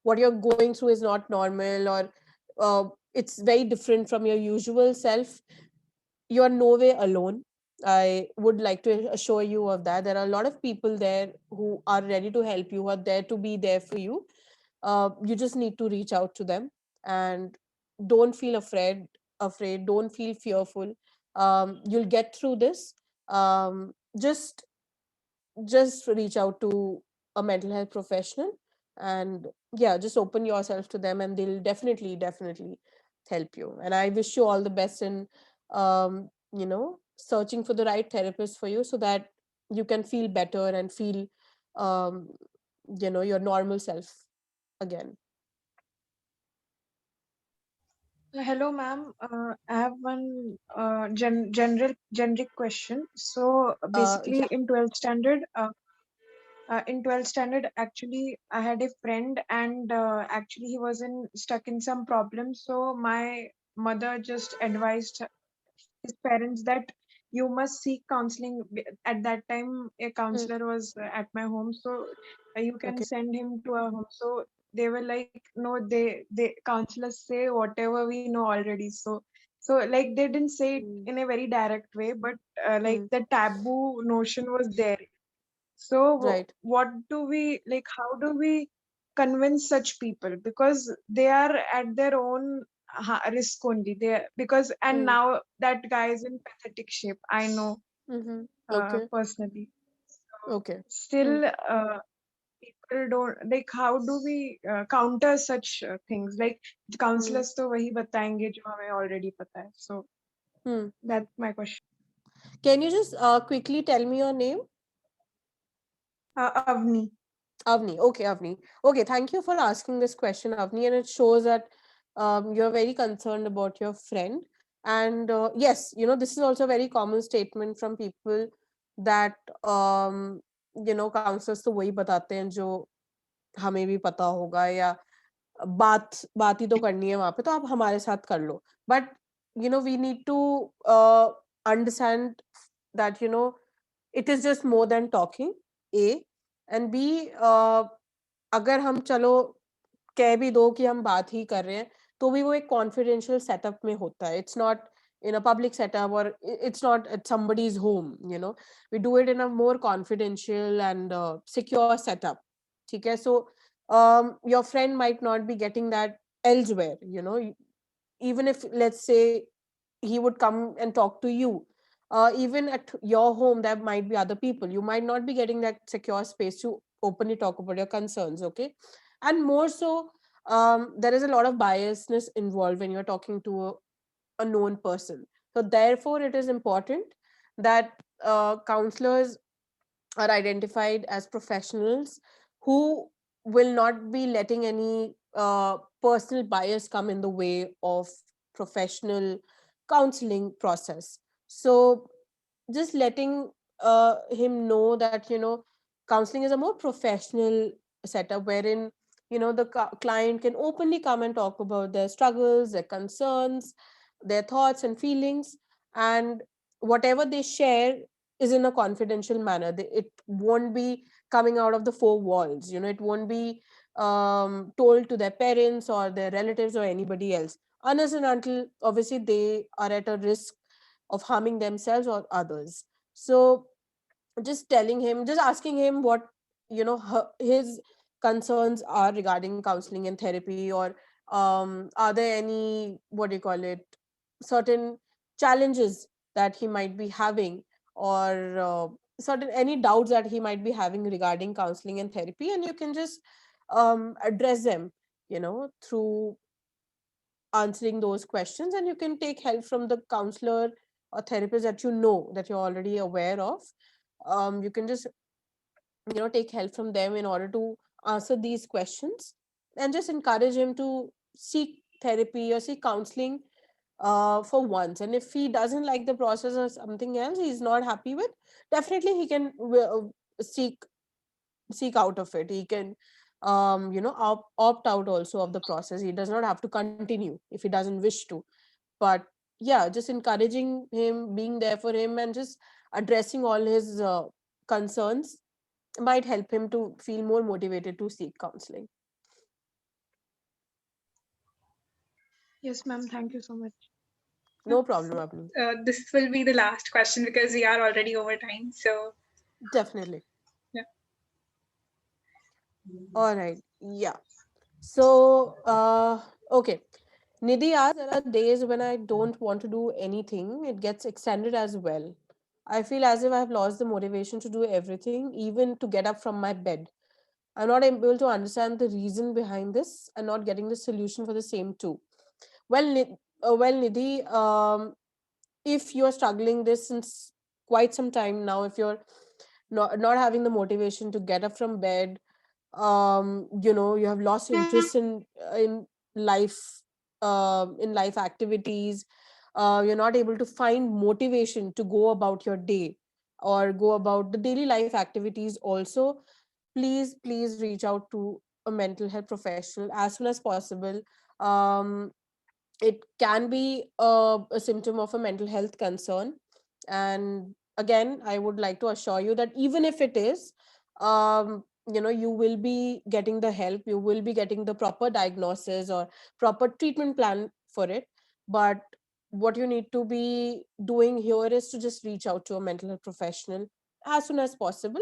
what you're going through is not normal, or it's very different from your usual self, you're no way alone. I would like to assure you of that. There are a lot of people there who are ready to help you, who are there to be there for you. You just need to reach out to them, and don't feel afraid, don't feel fearful. You'll get through this. um, just just reach out to a mental health professional, and yeah, just open yourself to them, and they'll definitely help you. And I wish you all the best in searching for the right therapist for you, so that you can feel better and feel um, your normal self again. Hello, ma'am. I have one generic question. So basically, Yeah. in 12th standard, actually, I had a friend, and actually, he was in stuck in some problems. So my mother just advised his parents that you must seek counseling. At that time, a Mm, counselor was at my home, so you can okay. send him to our home. So they were like, no, they counselors say whatever we know already. So like they didn't say it Mm, in a very direct way, but like mm, the taboo notion was there. So right. what do we like? How do we convince such people? Because they are at their own risk only. They because and Mm, now that guy is in pathetic shape. I know mm-hmm. Okay. personally. Okay. Mm, Still, people don't like. How do we counter such things? Like mm, counselors तो वही बताएंगे जो हमें already पता है. So mm. that's my question. Can you just quickly tell me your name? Avni. Avni. Okay, Avni. Okay, thank you for asking this question, Avni. And it shows that you're very concerned about your friend. And yes, this is also a very common statement from people that, counselors तो वही बताते हैं जो हमें भी पता होगा, या बात ही तो करनी है वहां पे, तो आप हमारे साथ कर लो. But we need to understand that it is just more than talking, A. And B, अगर हम चलो कह भी दो कि हम बात ही कर रहे हैं, तो भी वो एक कॉन्फिडेंशियल सेटअप में होता है. It's not in a public setup, or it's not at somebody's home. We do it in a more confidential and secure setup. Okay, so your friend might not be getting that elsewhere. Even if, let's say, he would come and talk to you, even at your home there might be other people, you might not be getting that secure space to openly talk about your concerns. Okay, and more so, there is a lot of biasness involved when you're talking to a known person. So therefore it is important that counselors are identified as professionals who will not be letting any personal bias come in the way of professional counseling process. So just letting him know that counseling is a more professional setup, wherein the client can openly come and talk about their struggles, their concerns, their thoughts and feelings, and whatever they share is in a confidential manner. It won't be coming out of the four walls. It won't be told to their parents or their relatives or anybody else, unless and until obviously they are at a risk of harming themselves or others. So just telling him, just asking him what his concerns are regarding counseling and therapy, or are there any, what do you call it, certain challenges that he might be having, or certain any doubts that he might be having regarding counseling and therapy, and you can just address them through answering those questions, and you can take help from the counselor or therapist that that you're already aware of. You can just take help from them in order to answer these questions, and just encourage him to seek therapy or seek counseling for once. And if he doesn't like the process or something else he's not happy with, definitely he can seek out of it. He can opt out also of the process. He does not have to continue if he doesn't wish to. But yeah, just encouraging him, being there for him, and just addressing all his concerns might help him to feel more motivated to seek counseling. Yes, ma'am. Thank you so much. No problem, Abhi. This will be the last question because we are already over time. So Definitely. yeah. All right. Yeah. So, okay. Nidhi asks, there are days when I don't want to do anything. It gets extended as well. I feel as if I have lost the motivation to do everything, even to get up from my bed. I'm not able to understand the reason behind this and not getting the solution for the same too. Well, Nidhi, if you're struggling this since quite some time now, if you're not having the motivation to get up from bed, you have lost interest in life, in life activities, you're not able to find motivation to go about your day or go about the daily life activities also, please reach out to a mental health professional as soon as possible. um, it can be a symptom of a mental health concern. And again, I would like to assure you that even if it is, you will be getting the help, you will be getting the proper diagnosis or proper treatment plan for it. But what you need to be doing here is to just reach out to a mental health professional as soon as possible,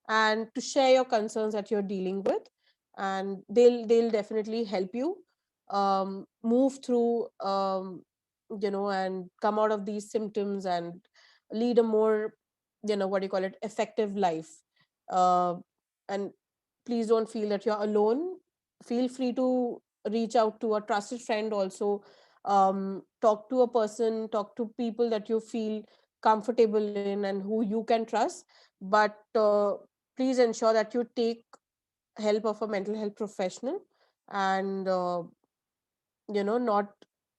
and to share your concerns that you're dealing with, and they'll definitely help you move through, and come out of these symptoms and lead a more, what do you call it, effective life. uh, and please don't feel that you're alone. Feel free to reach out to a trusted friend also. Talk to a person, talk to people that you feel comfortable in and who you can trust. But please ensure that you take help of a mental health professional, and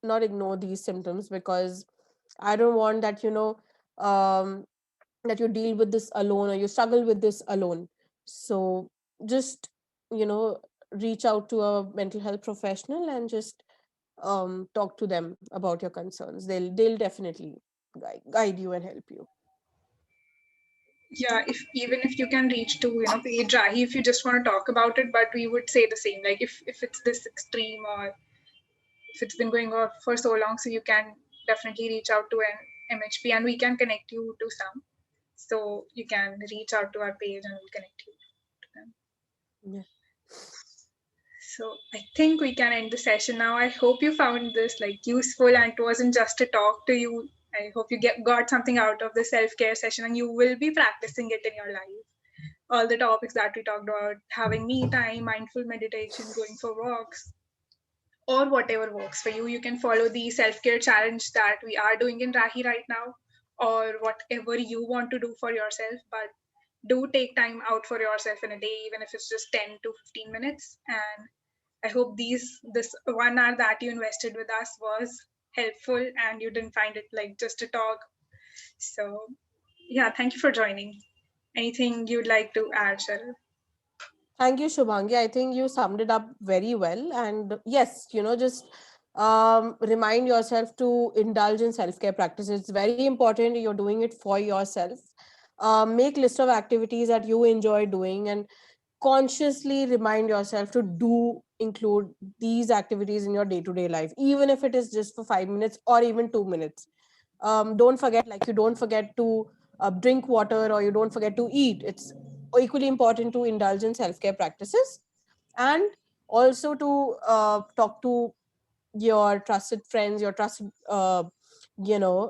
not ignore these symptoms, because I don't want that um, that you deal with this alone or you struggle with this alone. So just you know reach out to a mental health professional and just talk to them about your concerns. They'll definitely guide you and help you. Yeah, if even if you can reach to page Rahi if you just want to talk about it, but we would say the same, like if it's this extreme or if it's been going on for so long, so you can definitely reach out to an MHP and we can connect you to some. So you can reach out to our page and we'll connect you to them. Yeah. So I think we can end the session now. I hope you found this like useful and it wasn't just to talk to you. I hope you got something out of the self-care session and you will be practicing it in your life. All the topics that we talked about, having me time, mindful meditation, going for walks, or whatever works for you. You can follow the self-care challenge that we are doing in Rahi right now, or whatever you want to do for yourself. But do take time out for yourself in a day, even if it's just 10 to 15 minutes. And I hope this 1 hour that you invested with us was helpful and you didn't find it like just a talk. So yeah, thank you for joining. Anything you'd like to add, Cheryl? Thank you, Shubhangi. I think you summed it up very well. And yes, just remind yourself to indulge in self-care practices. It's very important. You're doing it for yourself. Make list of activities that you enjoy doing, and consciously remind yourself to include these activities in your day-to-day life, even if it is just for 5 minutes or even 2 minutes. Don't forget, like, you don't forget to drink water, or you don't forget to eat. It's equally important to indulge in self-care practices, and also to talk to your trusted friends, your trusted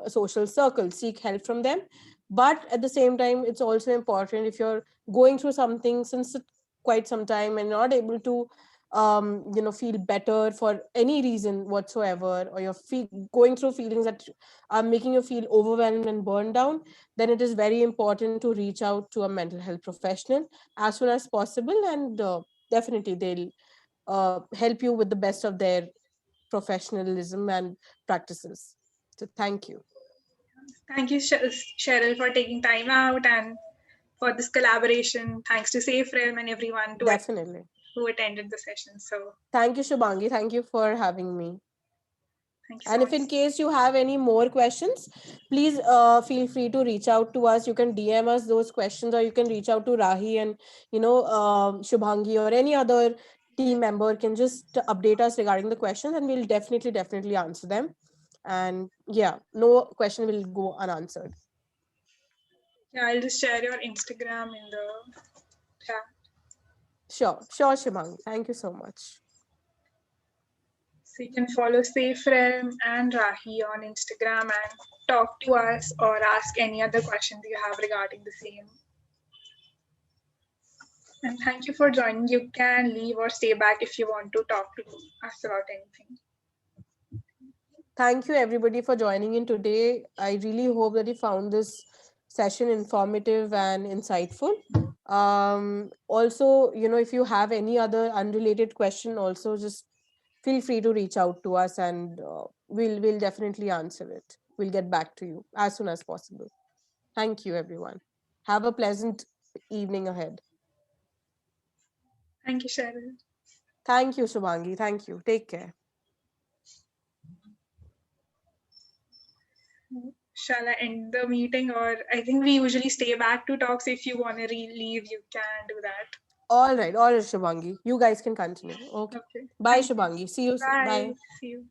social circle, seek help from them. But at the same time, it's also important, if you're going through something since quite some time and not able to feel better for any reason whatsoever, or you're going through feelings that are making you feel overwhelmed and burned down, then it is very important to reach out to a mental health professional as soon as possible, and definitely they'll help you with the best of their professionalism and practices. So thank you. Thank you, Cheryl, for taking time out and for this collaboration. Thanks to Safe Realm and everyone Definitely. who attended the session. So thank you, Shubhangi. Thank you for having me. thank you so And if in much. case you have any more questions, please feel free to reach out to us. You can DM us those questions, or you can reach out to Rahi, and Shubhangi or any other team member can just update us regarding the questions, and we'll definitely answer them. And yeah, no question will go unanswered. Yeah, I'll just share your Instagram in the chat. Sure, Shubhangi. Thank you so much. So you can follow Safe Realm and Rahi on Instagram and talk to us or ask any other questions you have regarding the same. And thank you for joining. You can leave or stay back if you want to talk to us about anything. Thank you, everybody, for joining in today. I really hope that you found this session informative and insightful. Also, if you have any other unrelated question, also just feel free to reach out to us, and we'll definitely answer it. We'll get back to you as soon as possible. Thank you, everyone. Have a pleasant evening ahead. Thank you, Cheryl. Thank you, Shubhangi. Thank you. Take care. Shall I end the meeting, or I think we usually stay back to talk. So if you want to leave, you can do that. All right, Shubhangi. You guys can continue. Okay. Bye, Shubhangi. See you soon. Bye. See you.